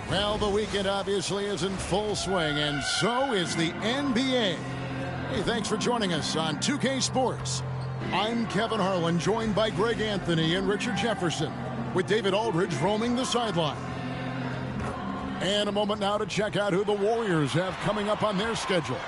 Well, the weekend obviously is in full swing, and so is the NBA. Hey, thanks for joining us on 2K Sports. I'm Kevin Harlan, joined by Greg Anthony and Richard Jefferson, with David Aldridge roaming the sideline. And a moment now to check out who the Warriors have coming up on their schedule.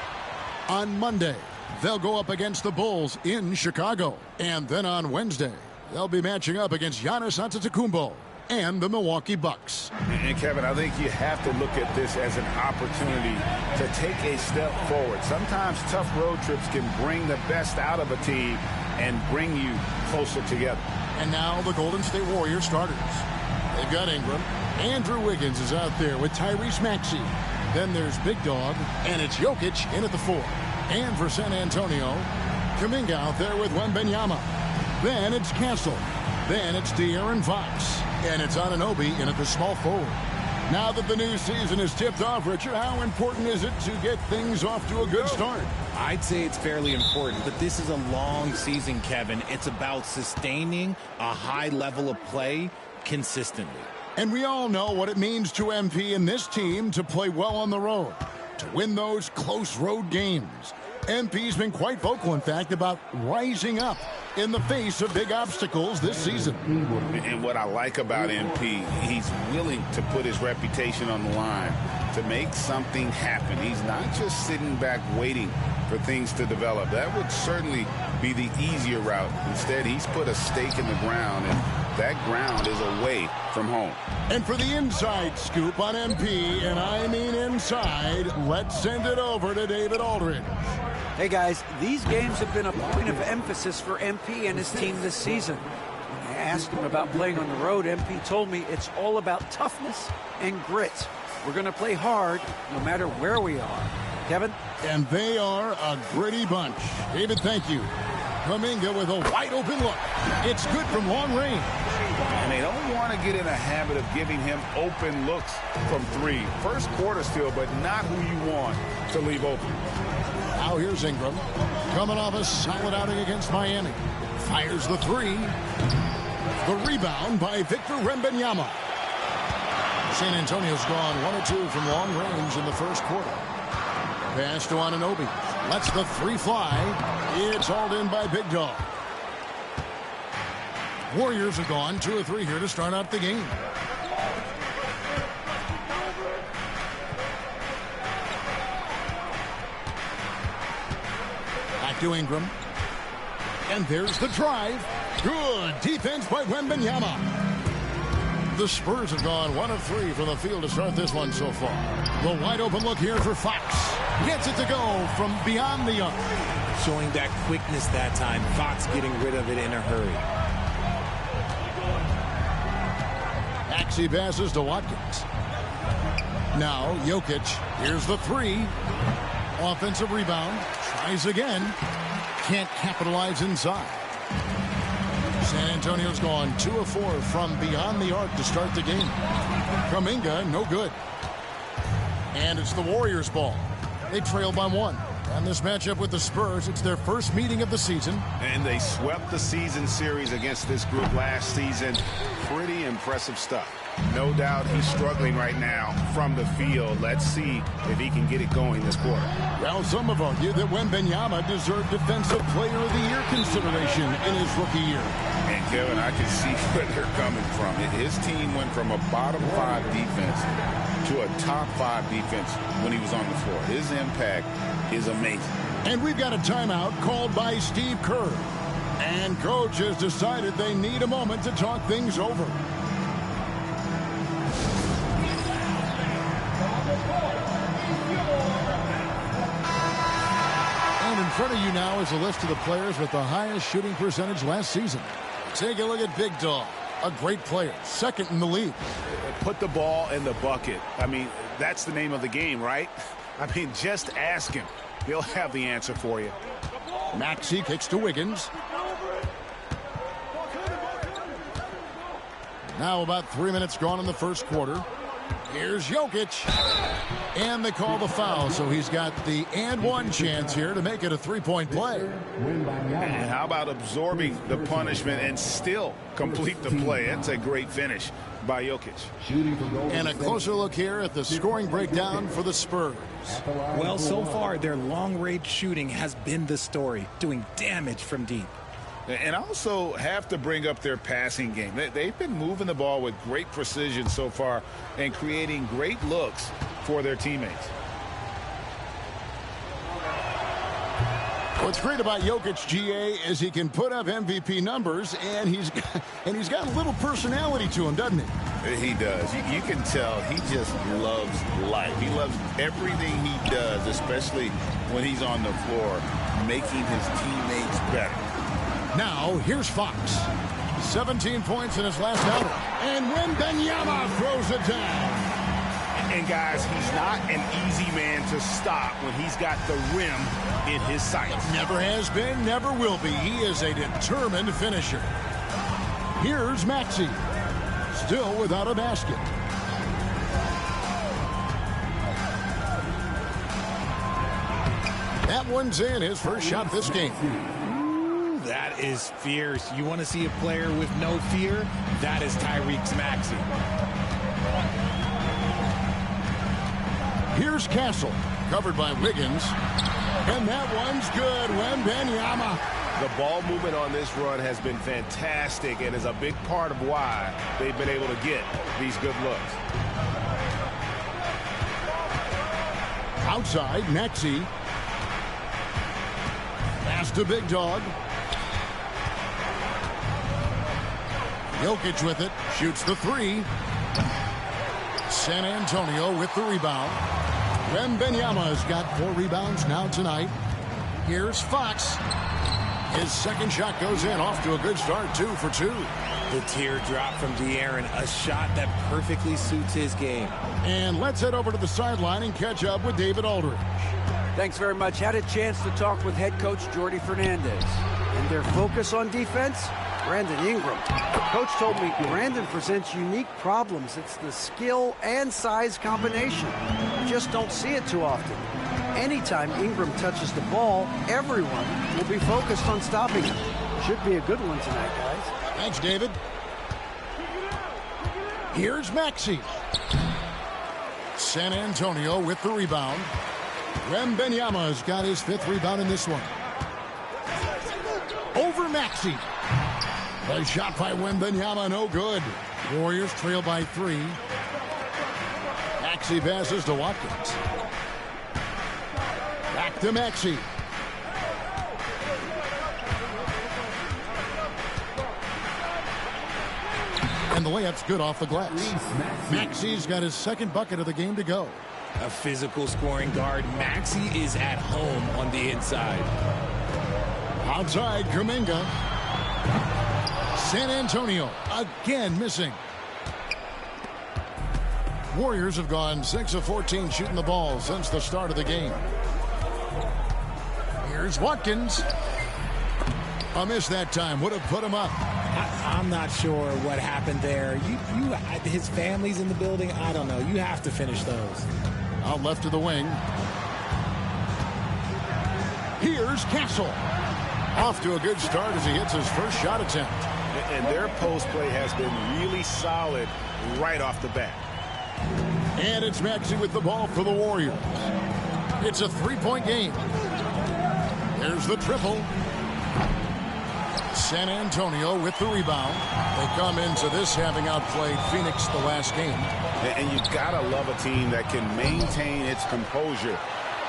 On Monday, they'll go up against the Bulls in Chicago. And then on Wednesday, they'll be matching up against Giannis Antetokounmpo and the Milwaukee Bucks. And Kevin, I think you have to look at this as an opportunity to take a step forward. Sometimes tough road trips can bring the best out of a team and bring you closer together. And now the Golden State Warriors starters. They've got Ingram. Andrew Wiggins is out there with Tyrese Maxey. Then there's Big Dog, and it's Jokic in at the 4. And for San Antonio, Kuminga out there with Wembanyama. Then it's Castle. Then it's De'Aaron Fox. And it's Anunoby in at the small forward. Now that the new season is tipped off, Richard, how important is it to get things off to a good start? I'd say it's fairly important, but this is a long season, Kevin. It's about sustaining a high level of play consistently. And we all know what it means to MP and this team to play well on the road, to win those close road games. MP's been quite vocal, in fact, about rising up in the face of big obstacles this season. And what I like about MP, he's willing to put his reputation on the line to make something happen. He's not just sitting back waiting for things to develop. That would certainly be the easier route. Instead, he's put a stake in the ground, and that ground is away from home. And for the inside scoop on MP, and I mean inside, let's send it over to David Aldridge. Hey guys, these games have been a point of emphasis for MP and his team this season. When I asked him about playing on the road, MP told me it's all about toughness and grit. We're going to play hard no matter where we are. Kevin? And they are a gritty bunch. David, thank you. Kuminga with a wide open look. It's good from long range. And they don't want to get in a habit of giving him open looks from 3. First quarter still, but not who you want to leave open. Now here's Ingram, coming off a solid outing against Miami. Fires the 3. The rebound by Victor Wembanyama. San Antonio's gone 1 or 2 from long range in the first quarter. Pass to Anunoby. Lets the 3 fly. It's hauled in by Big Dog. Warriors are gone 2 or 3 here to start out the game. To Ingram. And there's the drive. Good defense by Wembanyama. The Spurs have gone 1 of 3 from the field to start this one so far. The wide open look here for Fox. Gets it to go from beyond the arc. Showing that quickness that time. Fox getting rid of it in a hurry. Maxey passes to Watkins. Now Jokic. Here's the 3. Offensive rebound. Tries again. Can't capitalize inside. San Antonio's gone 2 of 4 from beyond the arc to start the game. Kuminga, no good. And it's the Warriors' ball. They trail by 1. And this matchup with the Spurs, it's their first meeting of the season. And they swept the season series against this group last season. Pretty impressive stuff. No doubt he's struggling right now from the field. Let's see if he can get it going this quarter. Well, some have argued that Wembanyama deserved Defensive Player of the Year consideration in his rookie year. And, Kevin, I can see where they're coming from. His team went from a bottom 5 defense to a top 5 defense when he was on the floor. His impact is amazing. And we've got a timeout called by Steve Kerr. And coach has decided they need a moment to talk things over. And in front of you now is a list of the players with the highest shooting percentage last season. Take a look at Big Dog, a great player, second in the league. Put the ball in the bucket. I mean, that's the name of the game, right? I mean, just ask him. He'll have the answer for you. Maxey kicks to Wiggins. Now about 3 minutes gone in the first quarter. Here's Jokic. And they call the foul, so he's got the and one chance here to make it a three-point play. And how about absorbing the punishment and still complete the play? That's a great finish by Jokic. And a closer look here at the scoring breakdown for the Spurs. Well, so far, their long-range shooting has been the story, doing damage from deep. And also have to bring up their passing game. They've been moving the ball with great precision so far and creating great looks for their teammates. What's great about Jokic, GA, is he can put up MVP numbers, and he's got a little personality to him, doesn't he? He does. You can tell he just loves life. He loves everything he does, especially when he's on the floor, making his teammates better. Now, here's Fox. 17 points in his last outing. And Wembanyama throws it down. And, guys, he's not an easy man to stop when he's got the rim in his sights. Never has been, never will be. He is a determined finisher. Here's Maxey. Still without a basket. That one's in, his first shot this game. That is fierce. You want to see a player with no fear? That is Tyrese Maxey. Here's Castle, covered by Wiggins. And that one's good. Wembanyama. The ball movement on this run has been fantastic and is a big part of why they've been able to get these good looks. Outside, Maxey. Pass to Big Dog. Jokic with it, shoots the three. San Antonio with the rebound. Wembanyama's got 4 rebounds now tonight. Here's Fox. His second shot goes in, off to a good start, 2 for 2. The teardrop from De'Aaron, a shot that perfectly suits his game. And let's head over to the sideline and catch up with David Aldridge. Thanks very much. Had a chance to talk with head coach Jordy Fernandez. And their focus on defense, Brandon Ingram. Coach told me Brandon presents unique problems. It's the skill and size combination. You just don't see it too often. Anytime Ingram touches the ball, everyone will be focused on stopping him. Should be a good one tonight, guys. Thanks, David. Here's Maxey. San Antonio with the rebound. Wembanyama's got his 5th rebound in this one. Over Maxey. The shot by Wembanyama, no good. Warriors trail by 3. Maxey passes to Watkins. Back to Maxey. And the layup's good off the glass. Maxey's got his 2nd bucket of the game to go. A physical scoring guard, Maxey is at home on the inside. Outside, Kuminga. San Antonio again missing. Warriors have gone 6 of 14 shooting the ball since the start of the game. Here's Watkins. A miss that time. Would have put him up. I'm not sure what happened there. His family's in the building. I don't know. You have to finish those. Out left to the wing. Here's Castle. Off to a good start as he hits his first shot attempt. And their post play has been really solid right off the bat. And it's Maxey with the ball for the Warriors. It's a 3-point game. There's the triple. San Antonio with the rebound. They come into this having outplayed Phoenix the last game. And you've got to love a team that can maintain its composure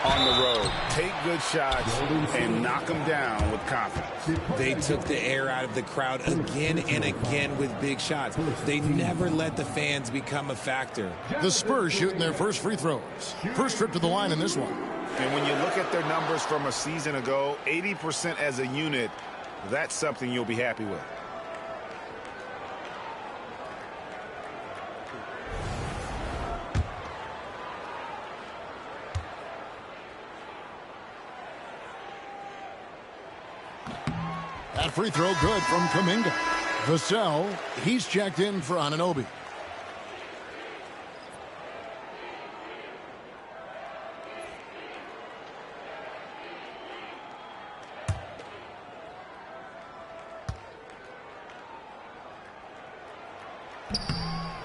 on the road. Take good shots and knock them down with confidence. They took the air out of the crowd again and again with big shots. They never let the fans become a factor. The Spurs shooting their first free throws. First trip to the line in this one. And when you look at their numbers from a season ago, 80% as a unit, that's something you'll be happy with. That free throw good from Kuminga. Vassell, he's checked in for Anunoby.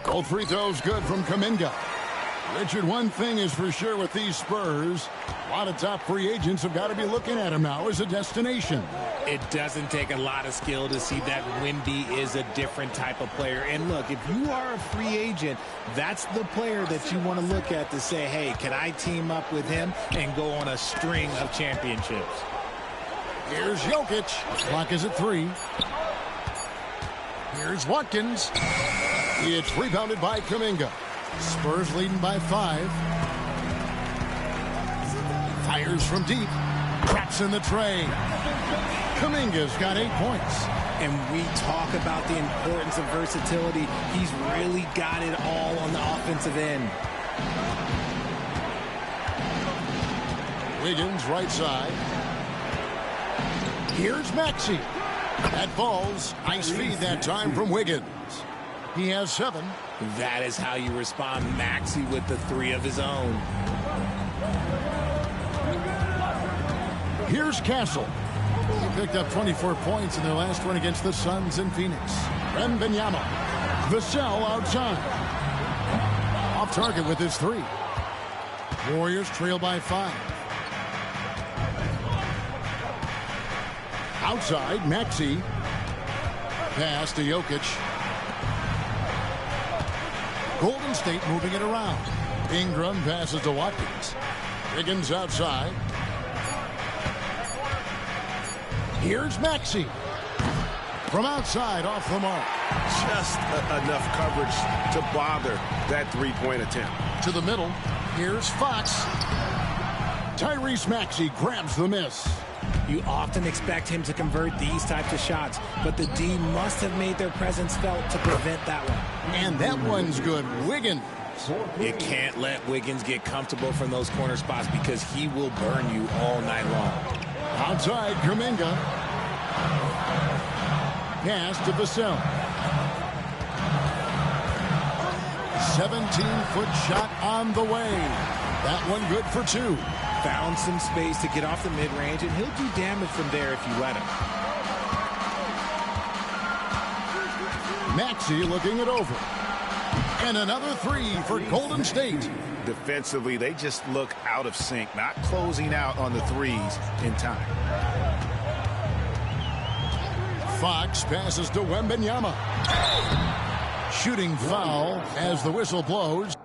Both free throws good from Kuminga. Richard, one thing is for sure with these Spurs, a lot of top free agents have got to be looking at him now as a destination. It doesn't take a lot of skill to see that Wemby is a different type of player. And look, if you are a free agent, that's the player that you want to look at to say, hey, can I team up with him and go on a string of championships? Here's Jokic. Clock is at 3. Here's Watkins. It's rebounded by Kuminga. Spurs leading by 5. Fires from deep. Traps in the tray. Kuminga's got 8 points. And we talk about the importance of versatility. He's really got it all on the offensive end. Wiggins right side. Here's Maxey. That falls. Nice feed that time from Wiggins. He has 7. That is how you respond. Maxey with the 3 of his own. Here's Castle. He picked up 24 points in their last one against the Suns in Phoenix. Wembanyama. Vassell outside. Off target with his 3. Warriors trail by 5. Outside, Maxey. Pass to Jokic. Golden State moving it around. Ingram passes to Watkins. Wiggins outside. Here's Maxey. From outside, off the mark. Just enough coverage to bother that three-point attempt. To the middle. Here's Fox. Tyrese Maxey grabs the miss. You often expect him to convert these types of shots, but the D must have made their presence felt to prevent that one. And that one's good. Wiggins. You can't let Wiggins get comfortable from those corner spots because he will burn you all night long. Outside, Kuminga. Pass to Vassell. 17-foot shot on the way. That one good for 2. Found some space to get off the mid-range, and he'll do damage from there if you let him. Maxey looking it over. And another 3 for Golden State. Defensively, they just look out of sync, not closing out on the threes in time. Fox passes to Wembanyama. Shooting foul as the whistle blows.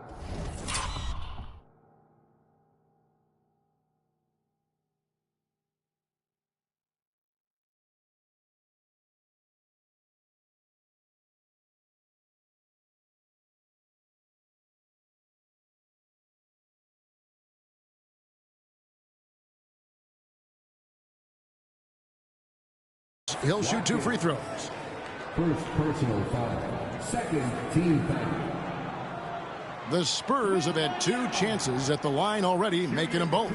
He'll shoot 2 free throws. First personal foul. Second team foul. The Spurs have had 2 chances at the line already, making them both.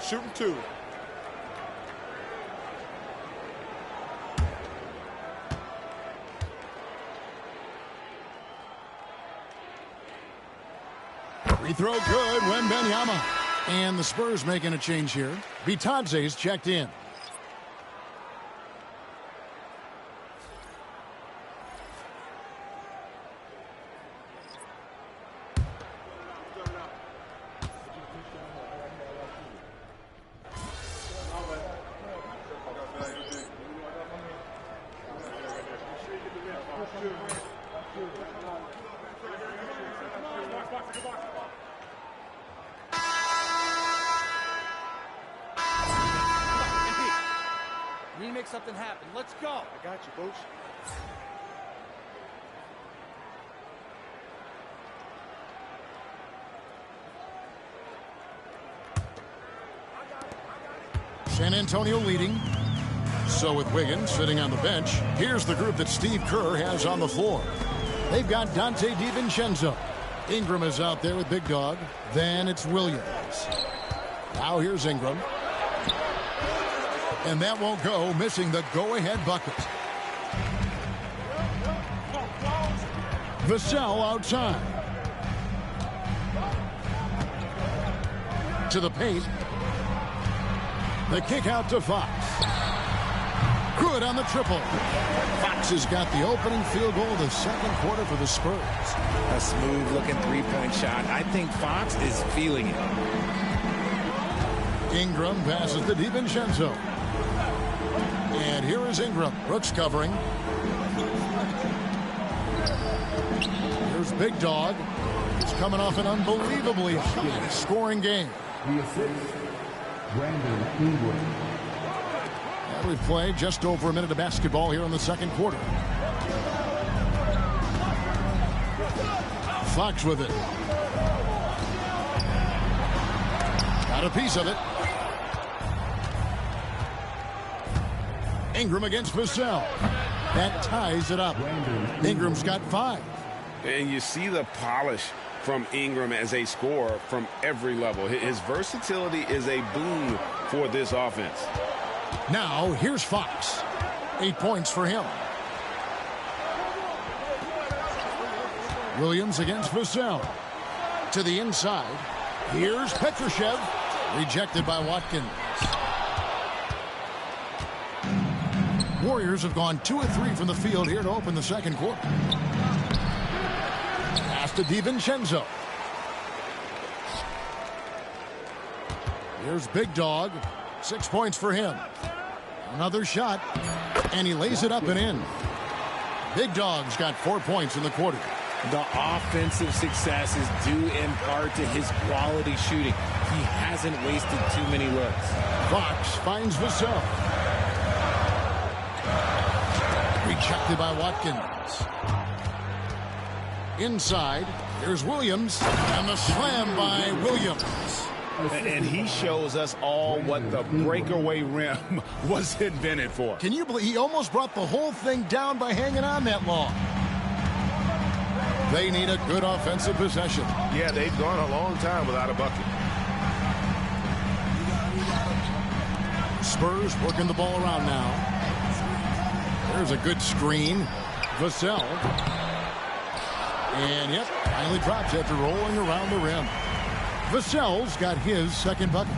Shooting 2. Free throw good, Wembanyama. And the Spurs making a change here. Bitadze's checked in. We need to make something happen. Let's go. I got you, coach. San Antonio leading. So with Wiggins sitting on the bench, here's the group that Steve Kerr has on the floor. They've got Dante DiVincenzo. Ingram is out there with Big Dog. Then it's Williams. Now here's Ingram. And that won't go, missing the go-ahead bucket. Vassell outside. To the paint. The kick out to Fox. Good on the triple. Fox has got the opening field goal of the second quarter for the Spurs. A smooth-looking three-point shot. I think Fox is feeling it. Ingram passes to DiVincenzo. And here is Ingram. Brooks covering. Here's Big Dog. He's coming off an unbelievably scoring game. The assist, Brandon Ingram. And we've played just over a minute of basketball here in the second quarter. Fox with it. Got a piece of it. Ingram against Vassell. That ties it up. Ingram's got 5. And you see the polish from Ingram as a scorer from every level. His versatility is a boon for this offense. Now, here's Fox. 8 points for him. Williams against Vassell. To the inside. Here's Petrushev. Rejected by Watkins. Warriors have gone 2 of 3 from the field here to open the second quarter. Pass to DiVincenzo. Here's Big Dog. 6 points for him. Another shot. And he lays it up and in. Big Dog's got 4 points in the quarter. The offensive success is due in part to his quality shooting. He hasn't wasted too many looks. Fox finds Vassell. Rejected by Watkins. Inside, here's Williams. And the slam by Williams. And he shows us all what the breakaway rim was invented for. Can you believe he almost brought the whole thing down by hanging on that long? They need a good offensive possession. Yeah, they've gone a long time without a bucket. Spurs working the ball around now. There's a good screen. Vassell. And, yep, finally drops after rolling around the rim. Vassell's got his second bucket.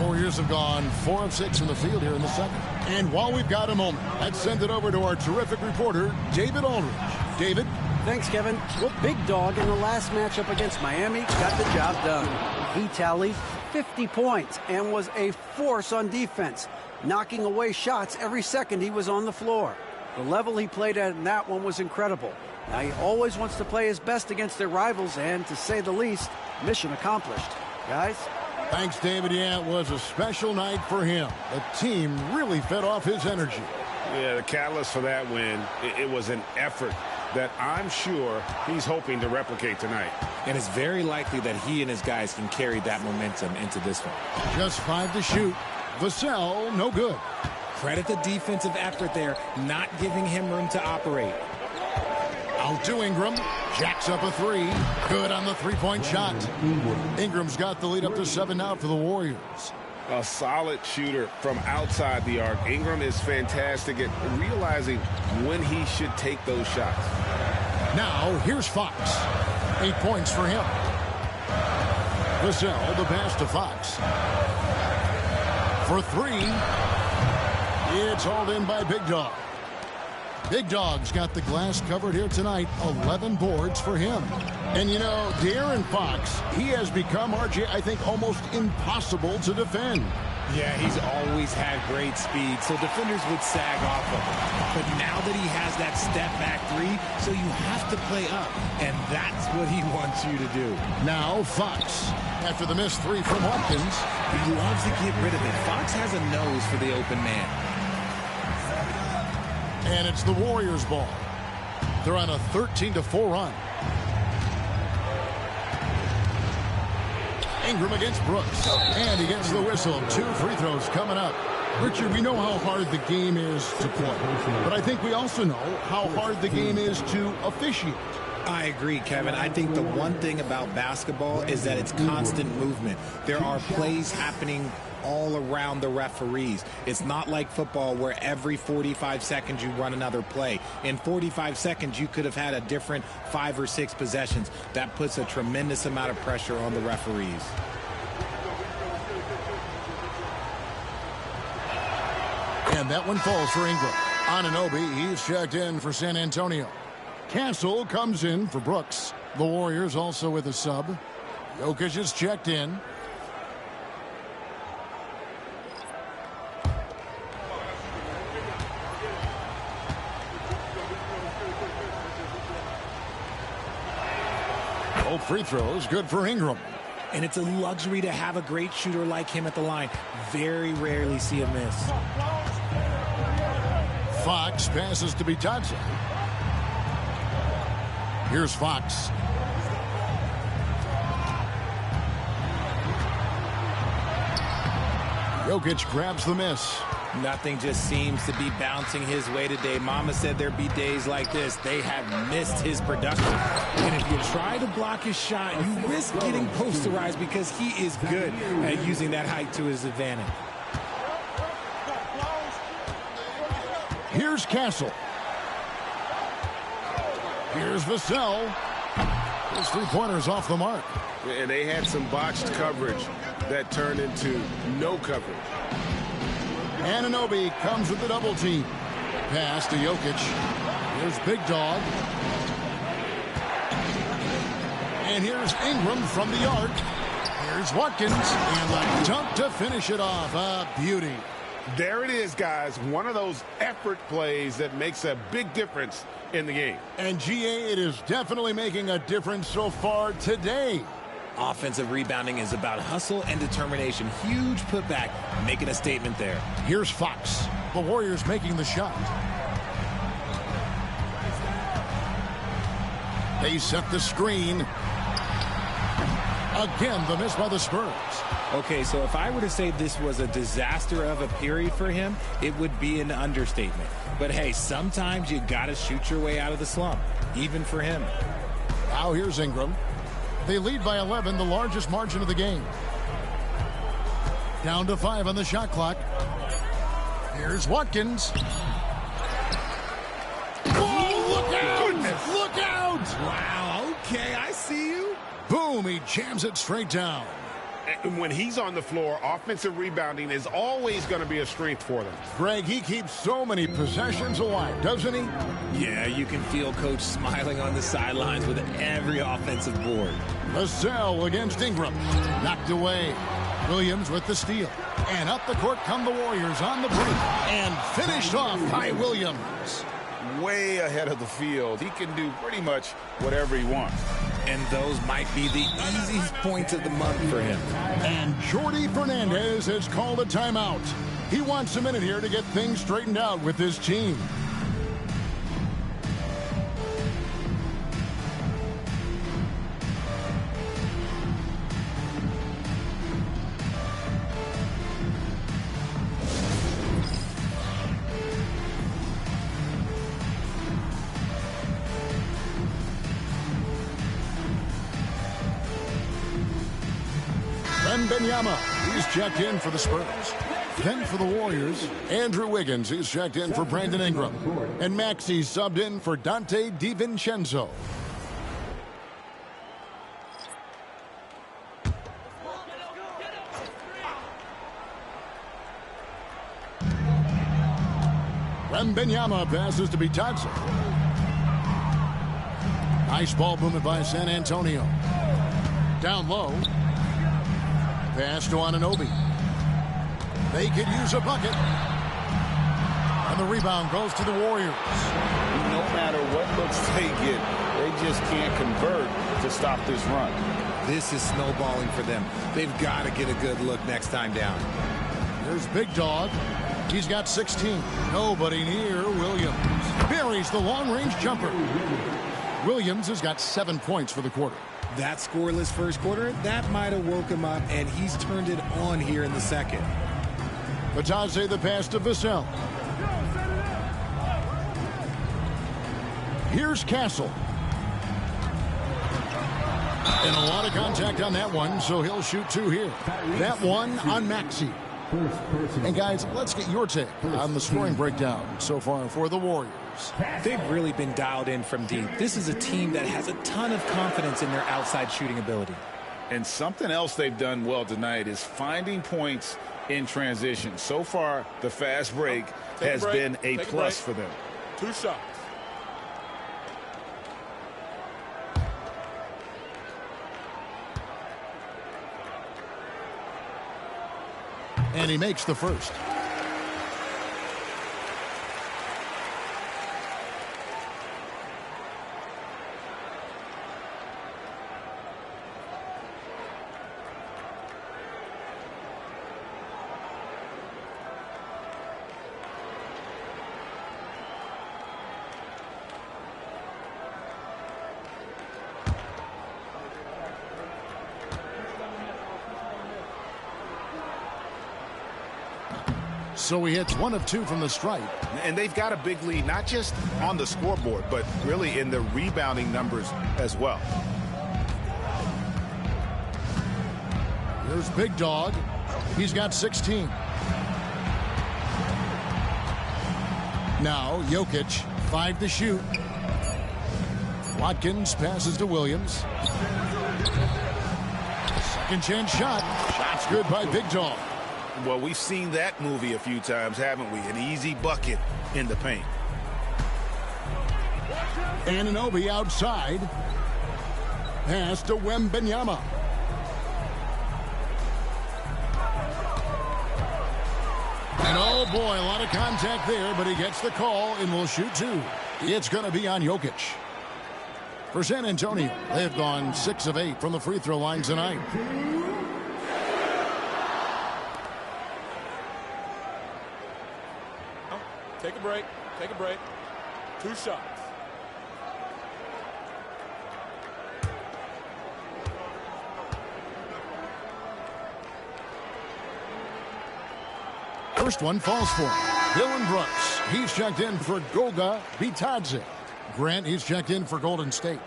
Warriors have gone 4 of 6 from the field here in the second. And while we've got a moment, let's send it over to our terrific reporter, David Aldridge. David? Thanks, Kevin. Well, Big Dog in the last matchup against Miami got the job done. He tallied 50 points and was a force on defense, knocking away shots every second he was on the floor. The level he played at in that one was incredible. Now, he always wants to play his best against their rivals, and to say the least, mission accomplished. Guys? Thanks, David. Yeah, it was a special night for him. The team really fed off his energy. Yeah, the catalyst for that win, it was an effort that I'm sure he's hoping to replicate tonight. And it's very likely that he and his guys can carry that momentum into this one. Just 5 to shoot. Vassell, no good. Credit the defensive effort there, not giving him room to operate. Out to Ingram. Jacks up a 3. Good on the three-point shot. Ingram's got the lead up to 7 now for the Warriors. A solid shooter from outside the arc. Ingram is fantastic at realizing when he should take those shots. Now, here's Fox. 8 points for him. Vassell, the pass to Fox. For 3. It's hauled in by Big Dog. Big Dog's got the glass covered here tonight. 11 boards for him. And, you know, De'Aaron Fox, he has become, RJ, I think, almost impossible to defend. Yeah, he's always had great speed, so defenders would sag off of him. But now that he has that step-back three, so you have to play up, and that's what he wants you to do. Now Fox, after the missed three from Watkins. He loves to get rid of it. Fox has a nose for the open man. And it's the Warriors' ball. They're on a 13-4 run. Ingram against Brooks. And he gets the whistle. 2 free throws coming up. Richard, we know how hard the game is to play, but I think we also know how hard the game is to officiate. I agree, Kevin. I think the one thing about basketball is that it's constant movement. There are plays happening all around the referees. It's not like football where every 45 seconds you run another play. In 45 seconds, you could have had a different 5 or 6 possessions. That puts a tremendous amount of pressure on the referees. And that one falls for Ingram. Anunoby, he's checked in for San Antonio. Castle comes in for Brooks. The Warriors also with a sub. Jokic is checked in. Both free throws good for Ingram. And it's a luxury to have a great shooter like him at the line. Very rarely see a miss. Fox passes to Bitadze. Here's Fox. Jokic grabs the miss. Nothing just seems to be bouncing his way today. Mama said there'd be days like this. They have missed his production. And if you try to block his shot, you risk getting posterized because he is good at using that height to his advantage. Here's Castle. Here's Vassell. His three-pointers off the mark. And they had some botched coverage that turned into no coverage. Anunoby comes with the double team. Pass to Jokic. Here's Big Dog. And here's Ingram from the arc. Here's Watkins. And the dunk to finish it off. A beauty. There it is, guys. One of those effort plays that makes a big difference in the game. And GA, it is definitely making a difference so far today. Offensive rebounding is about hustle and determination. Huge putback, making a statement there. Here's Fox. The Warriors making the shot. They set the screen. Again, the miss by the Spurs. Okay, so if I were to say this was a disaster of a period for him, it would be an understatement. But hey, sometimes you got to shoot your way out of the slump, even for him. Now here's Ingram. They lead by 11, the largest margin of the game. Down to 5 on the shot clock. Here's Watkins. Oh, look out! Goodness. Look out! Wow, okay, I see you. Boom, he jams it straight down. And when he's on the floor, offensive rebounding is always going to be a strength for them. Greg, he keeps so many possessions alive, doesn't he? Yeah, you can feel Coach smiling on the sidelines with every offensive board. Vassell against Ingram. Knocked away. Williams with the steal. And up the court come the Warriors on the break. And finished off by Williams. Way ahead of the field. He can do pretty much whatever he wants. And those might be the easiest points of the month for him. And Jordy Fernandez has called a timeout. He wants a minute here to get things straightened out with his team. Benyama, he's checked in for the Spurs. Then for the Warriors, Andrew Wiggins, he's checked in for Brandon Ingram. And Maxey subbed in for Dante DiVincenzo. Benyama passes to Bitadze. Nice ball movement by San Antonio. Down low. Pass to Anunoby. They could use a bucket. And the rebound goes to the Warriors. No matter what looks they get, they just can't convert to stop this run. This is snowballing for them. They've got to get a good look next time down. There's Big Dog. He's got 16. Nobody near Williams. Buries the long-range jumper. Williams has got 7 points for the quarter. That scoreless first quarter, that might have woke him up, and he's turned it on here in the second. Batase the pass to Vassell. Here's Castle. And a lot of contact on that one, so he'll shoot 2 here. That one on Maxey. And guys, let's get your take on the scoring breakdown so far for the Warriors. They've really been dialed in from deep. This is a team that has a ton of confidence in their outside shooting ability. And something else they've done well tonight is finding points in transition. So far, the fast break has been a plus for them. 2 shots. And he makes the first. So he hits 1 of 2 from the stripe. And they've got a big lead, not just on the scoreboard, but really in the rebounding numbers as well. Here's Big Dog. He's got 16. Now Jokic, 5 to shoot. Watkins passes to Williams. Second chance shot. Shot's good by Big Dog. Well, we've seen that movie a few times, haven't we? An easy bucket in the paint. Anunoby outside. Pass to Wembanyama. And oh boy, a lot of contact there, but he gets the call and will shoot 2. It's going to be on Jokic. For San Antonio, they have gone 6 of 8 from the free throw line tonight. Take a break. Take a break. 2 shots. First one falls for him. Dylan Brooks. He's checked in for Goga Bitadze. Grant, he's checked in for Golden State.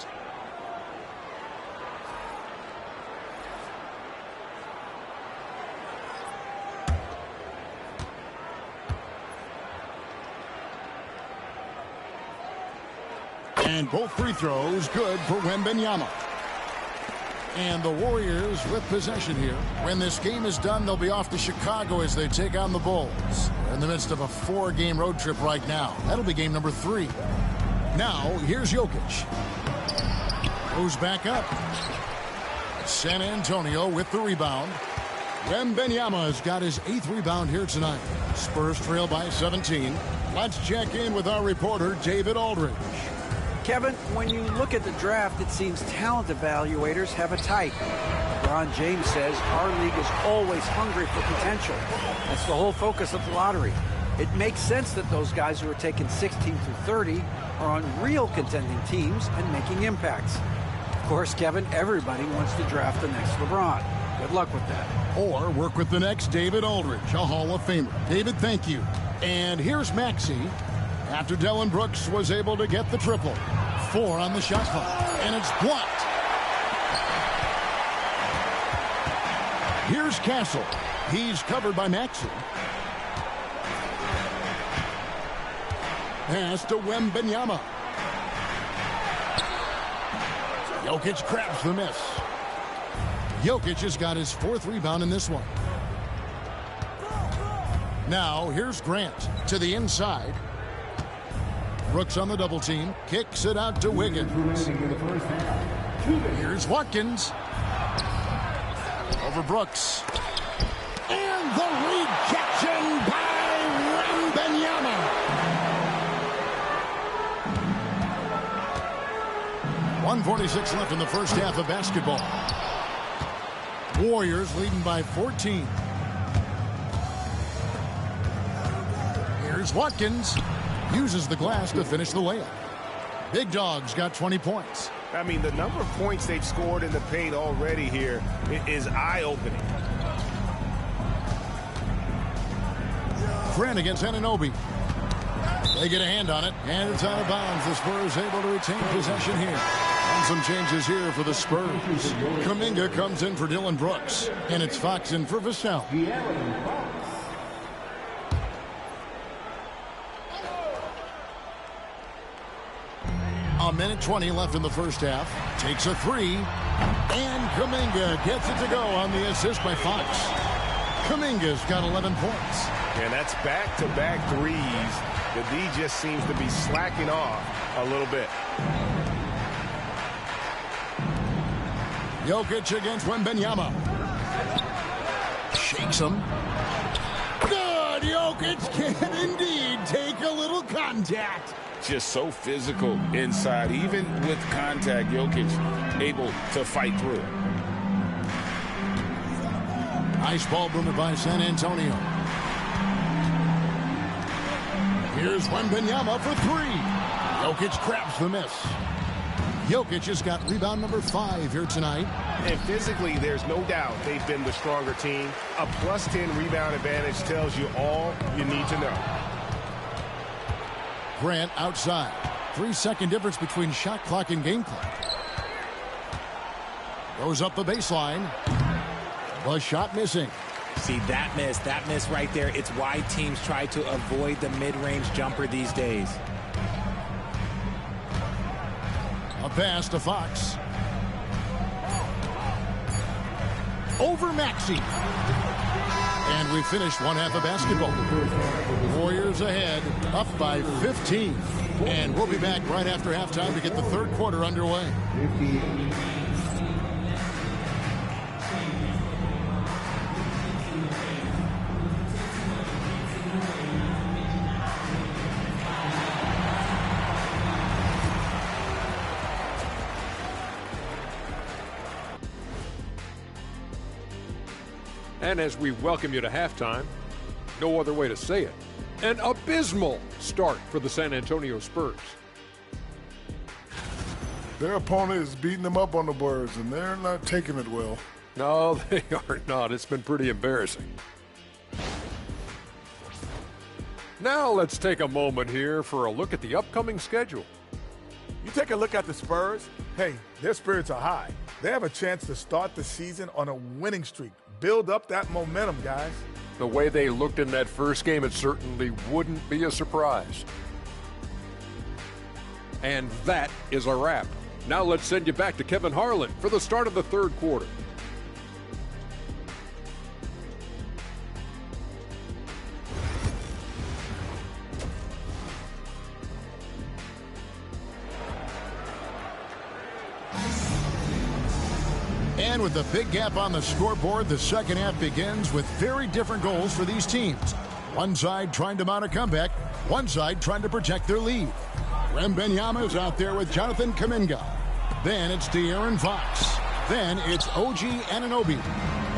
And both free throws good for Wembanyama. And the Warriors with possession here. When this game is done, they'll be off to Chicago as they take on the Bulls. They're in the midst of a 4-game road trip right now. That'll be game number 3. Now, here's Jokic. Goes back up. San Antonio with the rebound. Wembanyama has got his 8th rebound here tonight. Spurs trail by 17. Let's check in with our reporter, David Aldridge. Kevin, when you look at the draft, it seems talent evaluators have a type. LeBron James says our league is always hungry for potential. That's the whole focus of the lottery. It makes sense that those guys who are taken 16 through 30 are on real contending teams and making impacts. Of course, Kevin, everybody wants to draft the next LeBron. Good luck with that. Or work with the next David Aldridge, a Hall of Famer. David, thank you. And here's Maxey. After Dylan Brooks was able to get the triple. 4 on the shot clock. And it's blocked. Here's Castle. He's covered by Maxey. Pass to Wembanyama. Jokic grabs the miss. Jokic has got his 4th rebound in this one. Now here's Grant to the inside. Brooks on the double team. Kicks it out to Wiggins. Here's Watkins. Over Brooks. And the Rejection by Wembanyama. .146 left in the first half of basketball. Warriors leading by 14. Here's Watkins. Uses the glass to finish the layup. Big Dog's got 20 points. I mean, the number of points they've scored in the paint already here is eye-opening. Grant against Anunoby. They get a hand on it, and it's out of bounds. The Spurs able to retain possession here. And some changes here for the Spurs. Kuminga comes in for Dylan Brooks, and it's Fox in for Vassell. A minute 20 left in the first half. Takes a three, and Kuminga gets it to go on the assist by Fox. Kuminga's got 11 points. And that's back-to-back threes. The D just seems to be slacking off a little bit. Jokic against Wembanyama. Shakes him. Good! Jokic can indeed take a little contact. Just so physical inside. Even with contact, Jokic able to fight through. Nice ball movement by San Antonio. Here's Wembanyama for three. Jokic grabs the miss. Jokic has got rebound number 5 here tonight. And physically, there's no doubt they've been the stronger team. A +10 rebound advantage tells you all you need to know. Grant outside. 3-second difference between shot clock and game clock. Goes up the baseline. The shot missing. See, that miss right there. It's why teams try to avoid the mid-range jumper these days. A pass to Fox. Over Maxey. And we finished one half of basketball. Warriors ahead, up by 15. And we'll be back right after halftime to get the third quarter underway. And as we welcome you to halftime, no other way to say it, an abysmal start for the San Antonio Spurs. Their opponent is beating them up on the boards, and they're not taking it well. No, they are not. It's been pretty embarrassing. Now let's take a moment here for a look at the upcoming schedule. You take a look at the Spurs, hey, their spirits are high. They have a chance to start the season on a winning streak. Build up that momentum, guys. The way they looked in that first game, it certainly wouldn't be a surprise. And that is a wrap. Now let's send you back to Kevin Harlan for the start of the third quarter. And with the big gap on the scoreboard, the second half begins with very different goals for these teams. One side trying to mount a comeback, one side trying to protect their lead. Wembanyama is out there with Jonathan Kuminga. Then it's De'Aaron Fox. Then it's OG Anunoby.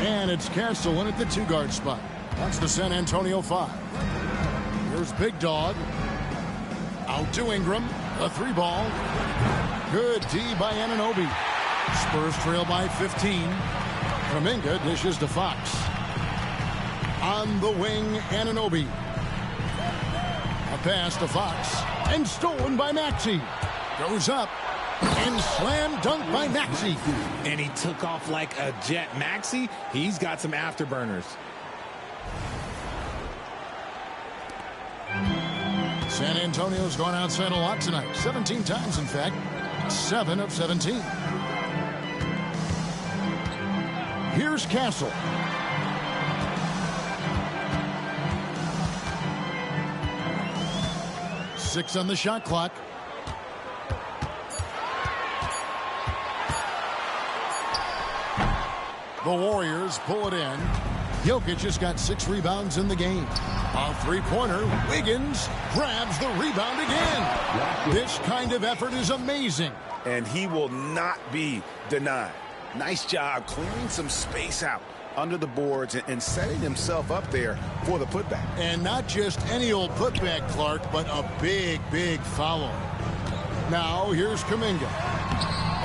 And it's Castellan at the 2-guard spot. That's the San Antonio 5. Here's Big Dog. Out to Ingram. A 3-ball. Good D by Anunoby. Spurs trail by 15. Kuminga dishes to Fox. On the wing, Anunoby. A pass to Fox. And stolen by Maxey. Goes up. And slam dunk by Maxey. And he took off like a jet. Maxey, he's got some afterburners. San Antonio's gone outside a lot tonight. 17 times, in fact. 7 of 17. Here's Castle. Six on the shot clock. The Warriors pull it in. Jokic has got 6 rebounds in the game. A three-pointer. Wiggins grabs the rebound again. This kind of effort is amazing. And he will not be denied. Nice job clearing some space out under the boards and setting himself up there for the putback. And not just any old putback, Clark, but a big, big foul. Now here's Kuminga.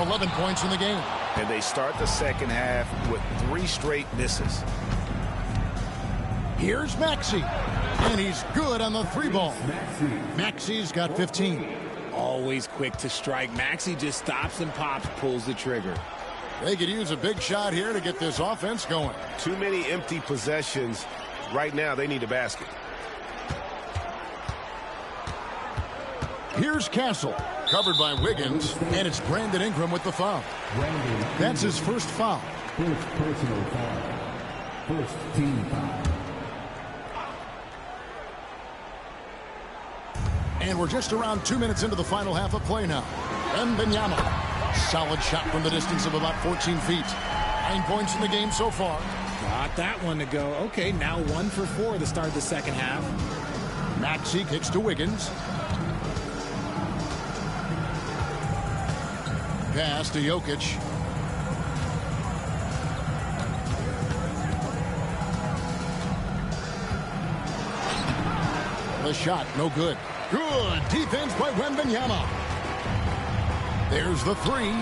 11 points in the game. And they start the second half with 3 straight misses. Here's Maxey. And he's good on the 3-ball. Maxey's got 15. Always quick to strike. Maxey just stops and pops, pulls the trigger. They could use a big shot here to get this offense going. Too many empty possessions. Right now, they need a basket. Here's Castle, covered by Wiggins, and it's Brandon Ingram with the foul. That's his first foul. First personal foul. First team foul. And we're just around 2 minutes into the final half of play now. Wembanyama. Solid shot from the distance of about 14 feet. 9 points in the game so far. Got that one to go. Okay, now 1 for 4 to start the second half. Maxey kicks to Wiggins. Pass to Jokic. The shot, no good. Good defense by Wembanyama. There's the 3.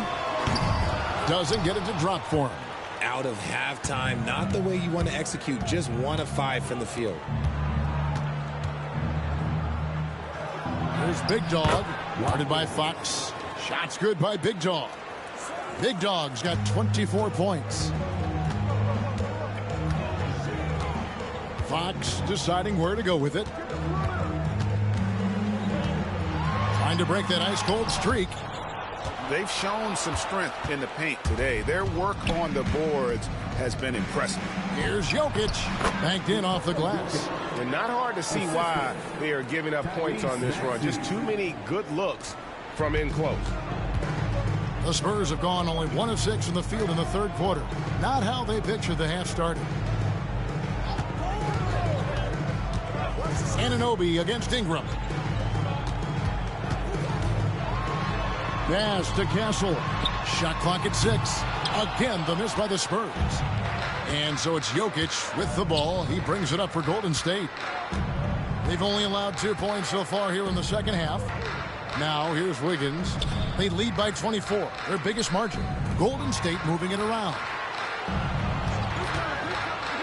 Doesn't get it to drop for him. Out of halftime, not the way you want to execute. Just 1 of 5 from the field. There's Big Dog, guarded by Fox. Shot's good by Big Dog. Big Dog's got 24 points. Fox deciding where to go with it. Trying to break that ice-cold streak. They've shown some strength in the paint today. Their work on the boards has been impressive. Here's Jokic, banked in off the glass. And not hard to see why they are giving up points on this run. Just too many good looks from in close. The Spurs have gone only 1 of 6 in the field in the third quarter. Not how they pictured the half started. Anunoby against Ingram. Pass to Castle. Shot clock at 6. Again, the miss by the Spurs. And so it's Jokic with the ball. He brings it up for Golden State. They've only allowed 2 points so far here in the second half. Now here's Wiggins. They lead by 24, their biggest margin. Golden State moving it around.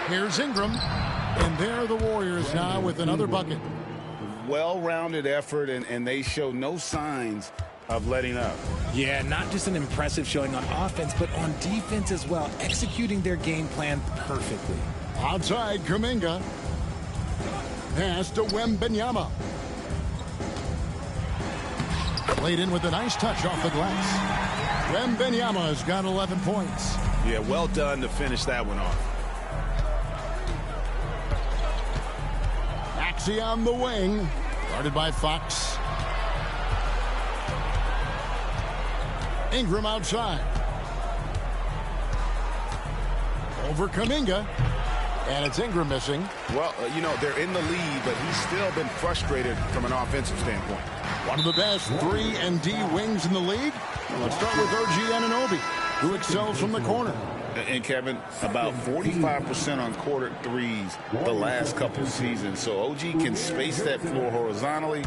Here's Ingram. And there are the Warriors now with another bucket. Well-rounded effort, and they show no signs of letting up. Yeah, not just an impressive showing on offense, but on defense as well, executing their game plan perfectly. Outside, Kuminga. Pass to Wembanyama. Played in with a nice touch off the glass. Wembanyama's got 11 points. Yeah, well done to finish that one off. Maxey on the wing. Guarded by Fox. Ingram outside. Over Kuminga. And it's Ingram missing. Well, you know, they're in the lead, but he's still been frustrated from an offensive standpoint. One of the best 3-and-D wings in the league. Let's start with OG Anunoby, who excels from the corner. And Kevin, about 45% on quarter threes the last couple seasons. So OG can space that floor horizontally.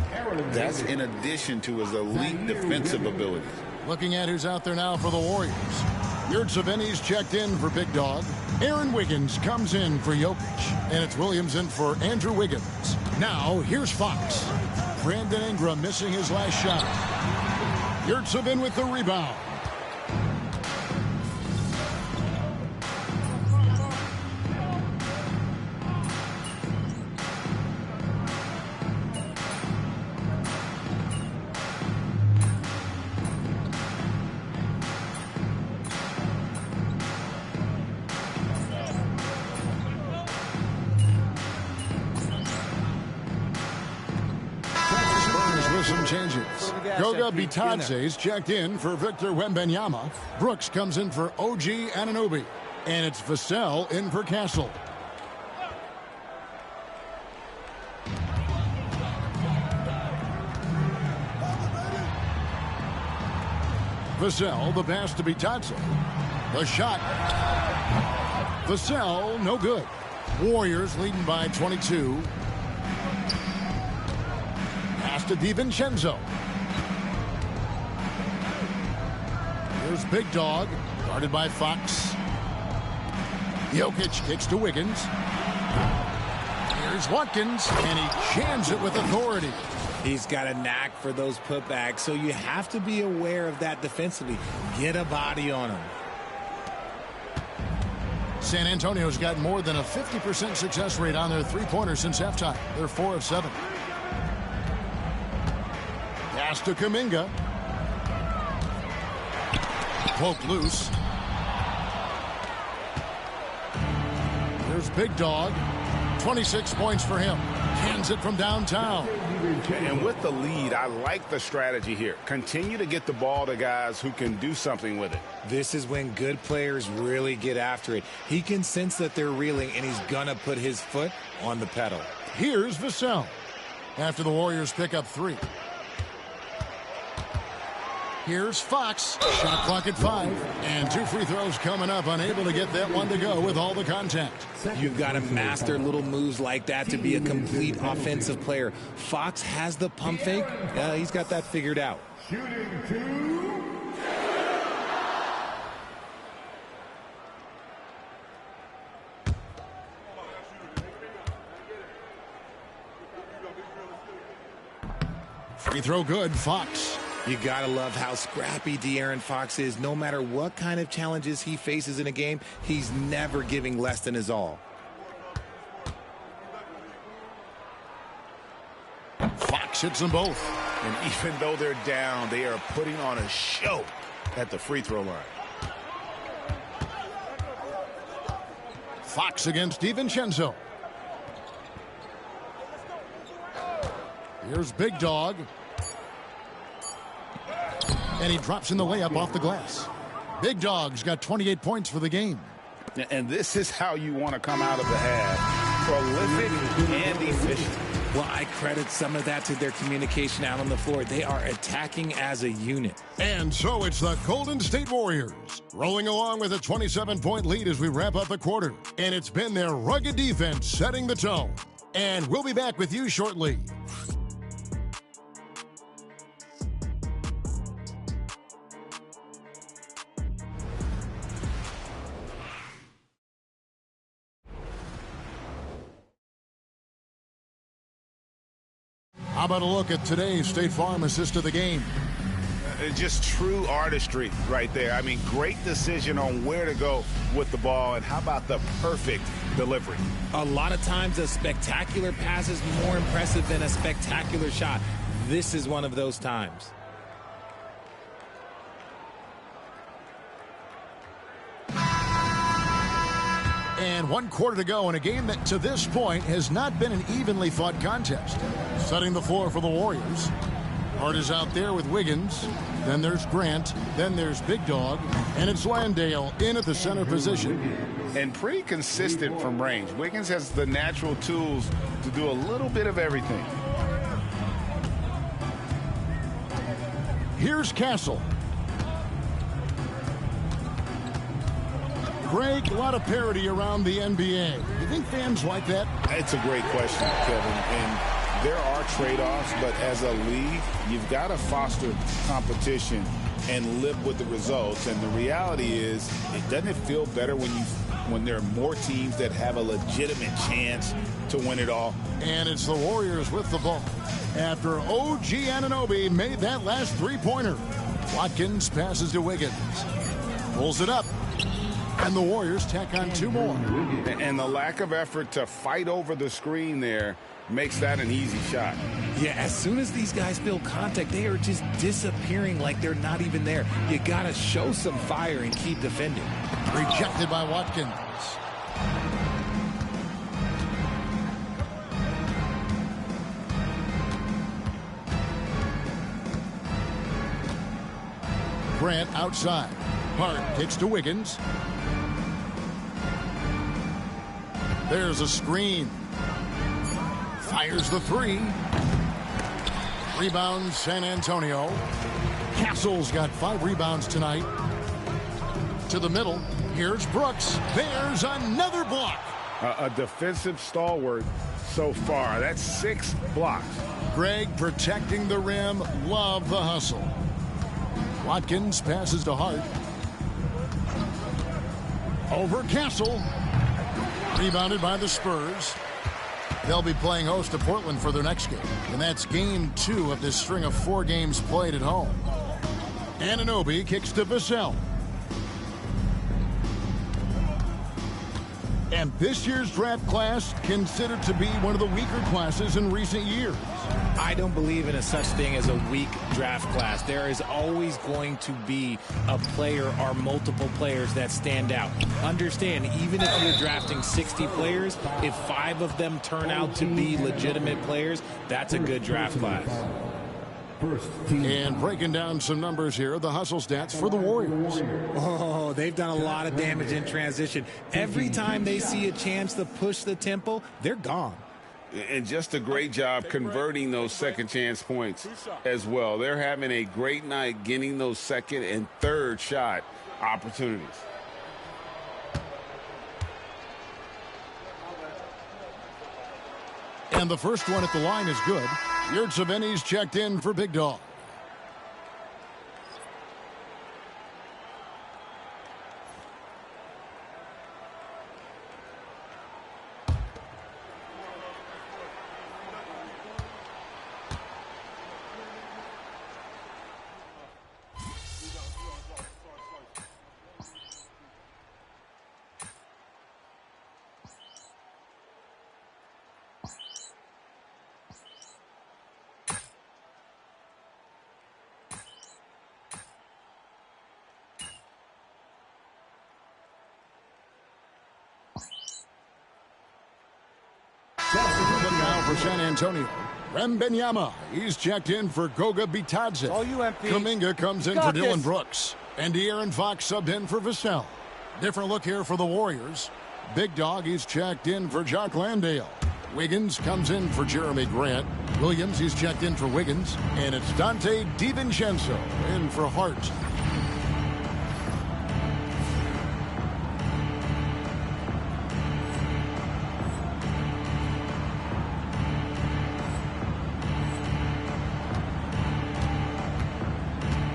That's in addition to his elite defensive abilities. Looking at who's out there now for the Warriors. Yurtseven's checked in for Big Dog. Aaron Wiggins comes in for Jokic. And it's Williams in for Andrew Wiggins. Now, here's Fox. Brandon Ingram missing his last shot. Yurtseven with the rebound. Some changes. Goga Bitadze's checked in for Victor Wembanyama. Brooks comes in for OG Anunoby. And it's Vassell in for Castle. Vassell, the pass to Bitadze. The shot. Vassell, no good. Warriors leading by 22. Pass to DiVincenzo. Here's Big Dog, guarded by Fox. Jokic kicks to Wiggins. Here's Watkins, and he jams it with authority. He's got a knack for those putbacks, so you have to be aware of that defensively. Get a body on him. San Antonio's got more than a 50% success rate on their three-pointers since halftime. They're 4 of 7. Pass to Kuminga. Poke loose. There's Big Dog. 26 points for him. Cans it from downtown. And with the lead, I like the strategy here. Continue to get the ball to guys who can do something with it. This is when good players really get after it. He can sense that they're reeling, and he's going to put his foot on the pedal. Here's Vassell after the Warriors pick up 3. Here's Fox. Shot clock at 5. And 2 free throws coming up. Unable to get that one to go with all the contact. You've got to master little moves like that to be a complete offensive player. Fox has the pump fake. He's got that figured out. Shooting 2. Free throw good. Fox. You got to love how scrappy De'Aaron Fox is. No matter what kind of challenges he faces in a game, he's never giving less than his all. Fox hits them both. And even though they're down, they are putting on a show at the free throw line. Fox against DiVincenzo. Here's Big Dog. And he drops in the layup off the glass. Big Dog's got 28 points for the game. And this is how you want to come out of the half. Prolific and efficient. Well, I credit some of that to their communication out on the floor. They are attacking as a unit. And so it's the Golden State Warriors rolling along with a 27-point lead as we wrap up the quarter. And it's been their rugged defense setting the tone. And we'll be back with you shortly. How about a look at today's State Farm assist of the game? Just true artistry right there. I mean, great decision on where to go with the ball, and how about the perfect delivery? A lot of times a spectacular pass is more impressive than a spectacular shot. This is one of those times. And 1 quarter to go in a game that to this point has not been an evenly fought contest. Setting the floor for the Warriors. Hart is out there with Wiggins. Then there's Grant. Then there's Big Dog. And it's Landale in at the center position. And pretty consistent from range. Wiggins has the natural tools to do a little bit of everything. Here's Castle. Greg, a lot of parity around the NBA. You think fans like that? It's a great question, Kevin. And there are trade-offs, but as a league, you've got to foster competition and live with the results. And the reality is, doesn't it feel better when there are more teams that have a legitimate chance to win it all? And it's the Warriors with the ball. After OG Anunoby made that last three-pointer, Watkins passes to Wiggins. Pulls it up. And the Warriors tack on 2 more. And the lack of effort to fight over the screen there makes that an easy shot. Yeah, as soon as these guys feel contact, they are just disappearing like they're not even there. You got to show some fire and keep defending. Rejected by Watkins. Grant outside. Hart kicks to Wiggins. There's a screen. Fires the 3. Rebound San Antonio. Castle's got 5 rebounds tonight. To the middle. Here's Brooks. There's another block. A defensive stalwart so far. That's 6 blocks. Greg protecting the rim. Love the hustle. Watkins passes to Hart. Over Castle. Rebounded by the Spurs. They'll be playing host to Portland for their next game. And that's game 2 of this string of 4 games played at home. Anunoby kicks to Vassell. And this year's draft class considered to be one of the weaker classes in recent years. I don't believe in a such thing as a weak draft class. There is always going to be a player or multiple players that stand out. Understand, even if you're drafting 60 players, if 5 of them turn out to be legitimate players, that's a good draft class. And breaking down some numbers here, the hustle stats for the Warriors. Oh, they've done a lot of damage in transition. Every time they see a chance to push the tempo, they're gone. And just a great job converting those second chance points as well. They're having a great night getting those second and third shot opportunities. And the first one at the line is good. Yurtseven's checked in for Big Dog. Now for San Antonio. Wembanyama. He's checked in for Goga Bitadze. All you, MP. Kuminga comes in for Dylan Brooks. And De'Aaron Fox subbed in for Vassell. Different look here for the Warriors. Big Dog, he's checked in for Jock Landale. Wiggins comes in for Jeremy Grant. Williams, he's checked in for Wiggins. And it's Dante DiVincenzo in for Hart.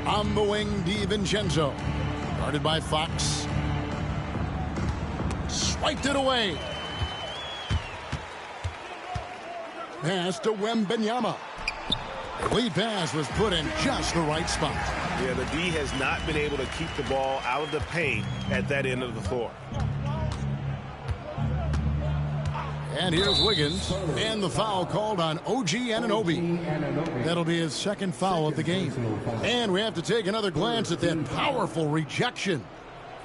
On the wing, DiVincenzo. Guarded by Fox. Swiped it away. Pass to Wembanyama. The lead pass was put in just the right spot. Yeah, the D has not been able to keep the ball out of the paint at that end of the floor. And here's Wiggins. And the foul called on OG Anunoby. That'll be his second foul of the game. And we have to take another glance at that powerful rejection.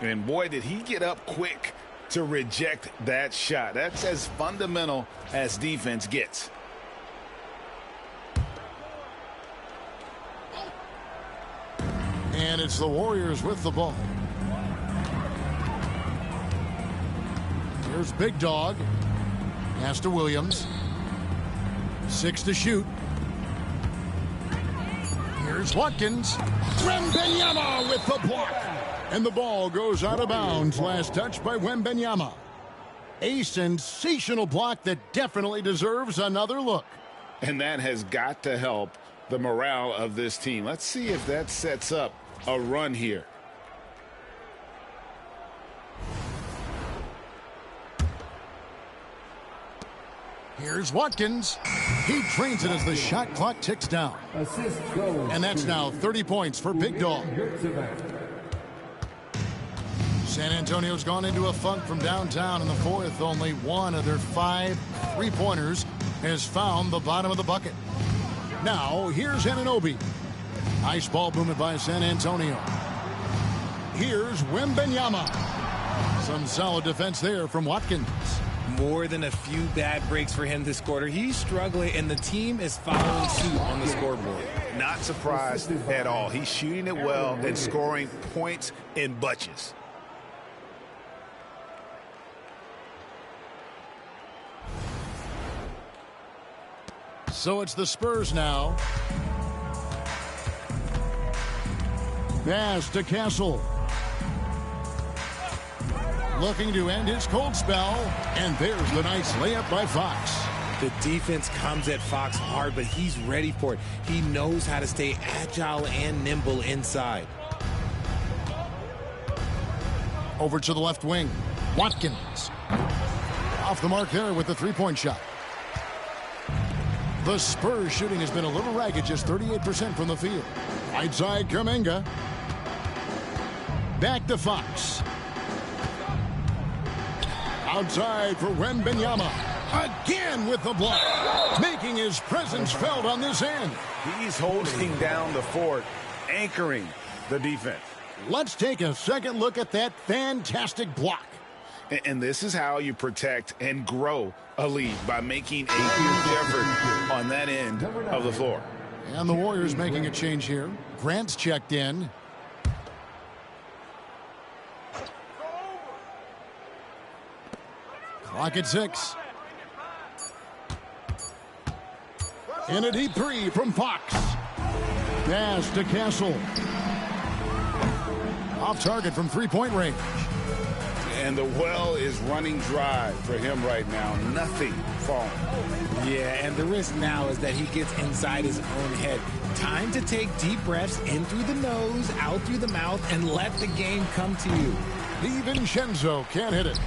And boy, did he get up quick to reject that shot. That's as fundamental as defense gets. And it's the Warriors with the ball. Here's Big Dog. Pass to Williams. 6 to shoot. Here's Watkins. Wembanyama with the block. And the ball goes out of bounds. Last touch by Wembanyama. A sensational block that definitely deserves another look. And that has got to help the morale of this team. Let's see if that sets up a run here. Here's Watkins. He trains it as the shot clock ticks down. And that's now 30 points for Big Dog. San Antonio's gone into a funk from downtown in the fourth. Only one of their 5 three-pointers has found the bottom of the bucket. Now, here's Anunoby. Nice ball movement by San Antonio. Here's Wembanyama. Some solid defense there from Watkins. More than a few bad breaks for him this quarter. He's struggling, and the team is following suit on the scoreboard. Not surprised at all. He's shooting it well and scoring points in bunches. So it's the Spurs now. Pass to Castle. Looking to end his cold spell. And there's the nice layup by Fox. The defense comes at Fox hard, but he's ready for it. He knows how to stay agile and nimble inside. Over to the left wing. Watkins. Off the mark there with the three-point shot. The Spurs shooting has been a little ragged, just 38% from the field. Right side, Kuminga. Back to Fox. Outside for Wembanyama. Again with the block. Making his presence felt on this end. He's holding down the fort, anchoring the defense. Let's take a second look at that fantastic block. And this is how you protect and grow a lead, by making a huge effort on that end of the floor. And the Warriors making a change here. Grant's checked in. Clock at 6. In a deep three from Fox. Pass to Castle. Off target from three-point range. And the well is running dry for him right now. Nothing falling. Yeah, and the risk now is that he gets inside his own head. Time to take deep breaths in through the nose, out through the mouth, and let the game come to you. DiVincenzo can't hit it.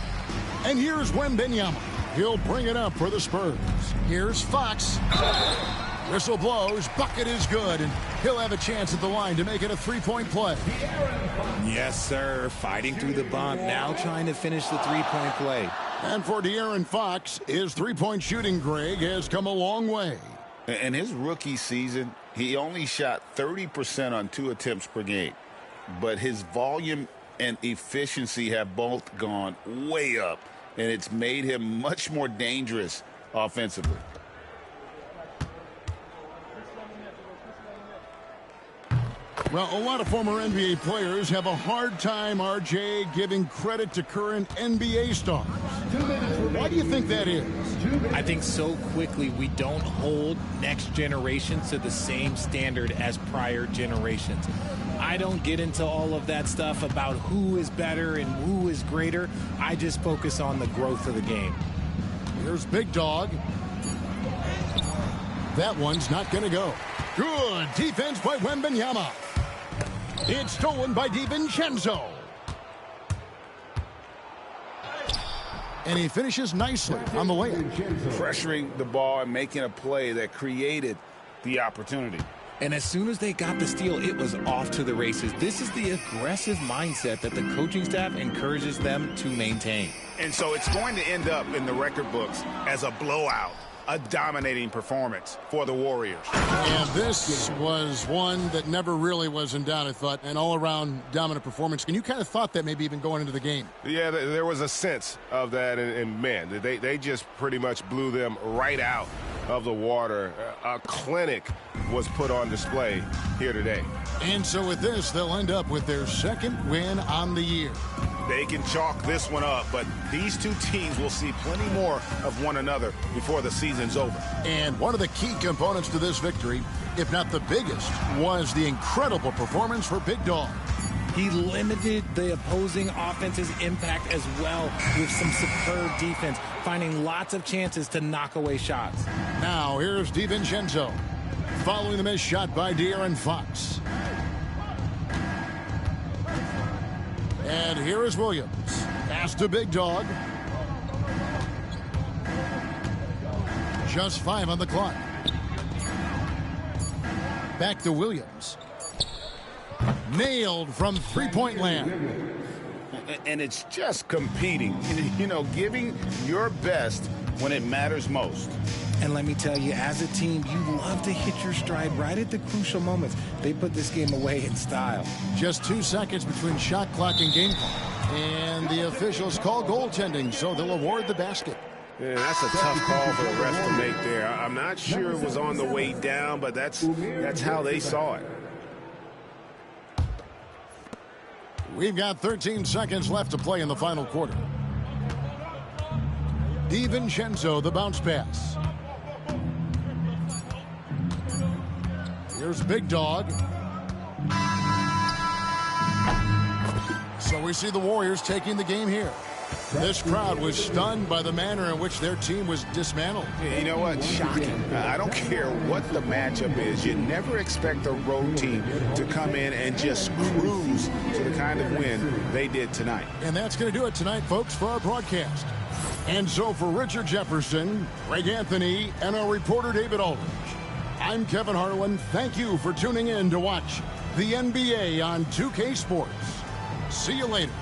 And here's Wembanyama. He'll bring it up for the Spurs. Here's Fox. Whistle blows. Bucket is good. And he'll have a chance at the line to make it a three-point play. Yes, sir. Fighting through the bump. Now trying to finish the three-point play. And for De'Aaron Fox, his three-point shooting, Greg, has come a long way. In his rookie season, he only shot 30% on 2 attempts per game. But his volume and efficiency have both gone way up. And it's made him much more dangerous offensively. Well, a lot of former NBA players have a hard time, RJ, giving credit to current NBA stars. Why do you think that is? I think so quickly we don't hold next generations to the same standard as prior generations. I don't get into all of that stuff about who is better and who is greater. I just focus on the growth of the game. Here's Big Dog. That one's not going to go. Good defense by Wembanyama. It's stolen by DiVincenzo. And he finishes nicely on the layup. Pressuring the ball and making a play that created the opportunity. And as soon as they got the steal, it was off to the races. This is the aggressive mindset that the coaching staff encourages them to maintain. And so it's going to end up in the record books as a blowout, a dominating performance for the Warriors. And this was one that never really was in doubt, I thought, an all-around dominant performance. And you kind of thought that maybe even going into the game. Yeah, there was a sense of that, and man, they just pretty much blew them right out of the water. A clinic was put on display here today. And so with this, they'll end up with their second win on the year. They can chalk this one up, but these two teams will see plenty more of one another before the season's over. And one of the key components to this victory, if not the biggest, was the incredible performance for Big Dog. He limited the opposing offense's impact as well with some superb defense, finding lots of chances to knock away shots. Now here's DiVincenzo, following the missed shot by De'Aaron Fox. And here is Williams. Pass to Big Dog. Just 5 on the clock. Back to Williams. Nailed from three-point land. And it's just competing, you know, giving your best when it matters most. And let me tell you, as a team, you love to hit your stride right at the crucial moments. They put this game away in style. Just 2 seconds between shot clock and game clock. And the officials call goaltending, so they'll award the basket. Yeah, that's a tough call for the refs to make there. I'm not sure it was on the way down, but that's how they saw it. We've got 13 seconds left to play in the final quarter. DiVincenzo, the bounce pass. Here's Big Dog. So we see the Warriors taking the game here. This crowd was stunned by the manner in which their team was dismantled. You know what? Shocking. I don't care what the matchup is. You never expect a road team to come in and just cruise to the kind of win they did tonight. And that's going to do it tonight, folks, for our broadcast. And so for Richard Jefferson, Greg Anthony, and our reporter David Aldridge, I'm Kevin Harlan. Thank you for tuning in to watch the NBA on 2K Sports. See you later.